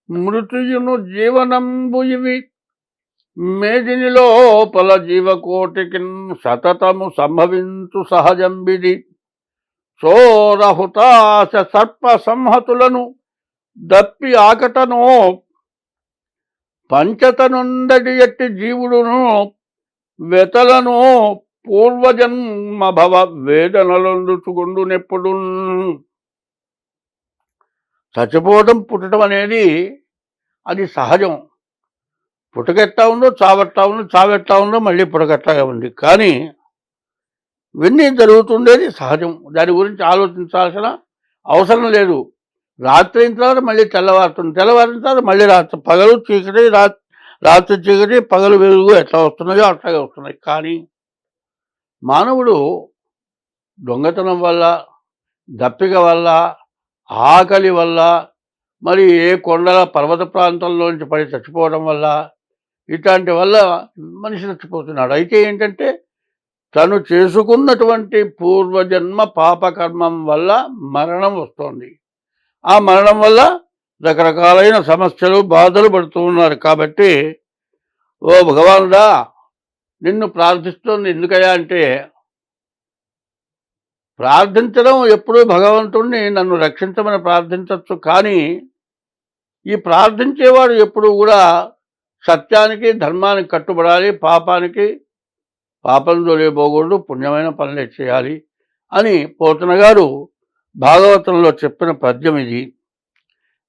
మృత్యును జీవనంబు ఇవి మేదిని లోపల జీవకోటికి సతతము సంభవించు సహజంబిది. చోరహుతాశ సర్ప సంహతులను దప్పి ఆకటను పంచతనుండటి ఎట్టి జీవుడును వెతలను పూర్వజన్మ భవ వేదనలందుచుకుండు నెప్పుడు. చచ్చిపోవడం పుట్టడం అనేది అది సహజం. పుట్టకెట్టా ఉందో చావెట్టా ఉందో, చావెట్టా ఉందో మళ్ళీ పుట్టకెట్టాగా ఉంది. కానీ ఇవన్నీ జరుగుతుండేది సహజం. దాని గురించి ఆలోచించాల్సిన అవసరం లేదు. రాత్రి అయిన తర్వాత మళ్ళీ తెల్లవారుతుంది, తెల్లవారిన తర్వాత మళ్ళీ రాత్రి, పగలు చీకటి, రాత్రి చీకటి, పగలు వెలుగు ఎట్లా వస్తున్నాయో అట్లాగే వస్తున్నాయి. కానీ మానవుడు దొంగతనం వల్ల, దప్పిక వల్ల, ఆకలి వల్ల, మరి ఏ కొండల పర్వత ప్రాంతంలోంచి పడి చచ్చిపోవడం వల్ల, ఇట్లాంటి వల్ల మనిషి చచ్చిపోతున్నాడు. అయితే ఏంటంటే తను చేసుకున్నటువంటి పూర్వజన్మ పాపకర్మం వల్ల మరణం వస్తోంది. ఆ మరణం వల్ల రకరకాలైన సమస్యలు, బాధలు పడుతూ ఉన్నారు. కాబట్టి ఓ భగవానుడా, నిన్ను ప్రార్థిస్తోంది ఎందుకయ్యా అంటే, ప్రార్థించడం ఎప్పుడూ భగవంతుణ్ణి నన్ను రక్షించమని ప్రార్థించవచ్చు. కానీ ఈ ప్రార్థించేవాడు ఎప్పుడూ కూడా సత్యానికి, ధర్మానికి కట్టుబడాలి. పాపం జోలిపోకూడదు, పుణ్యమైన పనులే చేయాలి అని పోతన గారు భాగవతంలో చెప్పిన పద్యం ఇది.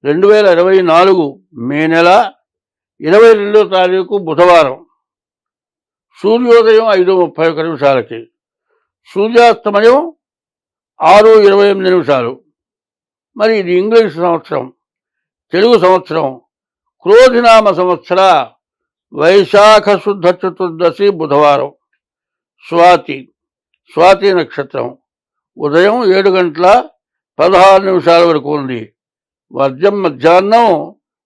2024 మే నెల 22వ తారీఖు బుధవారం, సూర్యోదయం 5:31, సూర్యాస్తమయం 6:28. మరి ఇది ఇంగ్లీష్ సంవత్సరం. తెలుగు సంవత్సరం క్రోధినామ సంవత్సర వైశాఖ శుద్ధ చతుర్దశి బుధవారం, స్వాతి నక్షత్రం. ఉదయం 7:16 వరకు ఉంది. వర్జం మధ్యాహ్నం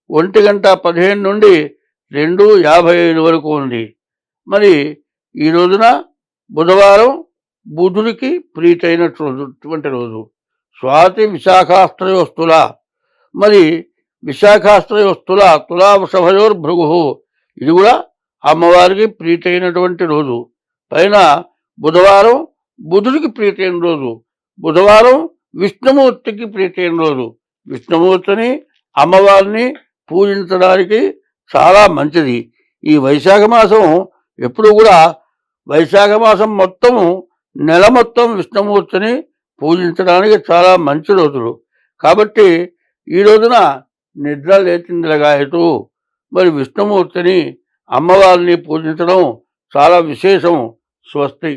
1:15 నుండి 2:55 వరకు ఉంది. మరి ఈ రోజున బుధవారం బుధుడికి ప్రీతైనటువంటి రోజు. స్వాతి విశాఖాస్త్రయోస్తుల, మరి విశాఖాస్త్రయోస్తుల తులా వృషభయోర్భృగు, ఇది కూడా అమ్మవారికి ప్రీతైనటువంటి రోజు. పైన బుధవారం బుధుడికి ప్రీతైన రోజు, బుధవారం విష్ణుమూర్తికి ప్రీతైన రోజు. విష్ణుమూర్తిని, అమ్మవారిని పూజించడానికి చాలా మంచిది. ఈ వైశాఖ మాసం ఎప్పుడు కూడా, వైశాఖ మాసం మొత్తము, నెల మొత్తం విష్ణుమూర్తిని పూజించడానికి చాలా మంచి రోజులు. కాబట్టి ఈ రోజున నిద్ర లేచిందిలగాయతూ మరి విష్ణుమూర్తిని, అమ్మవారిని పూజించడం చాలా విశేషం. స్వస్తి.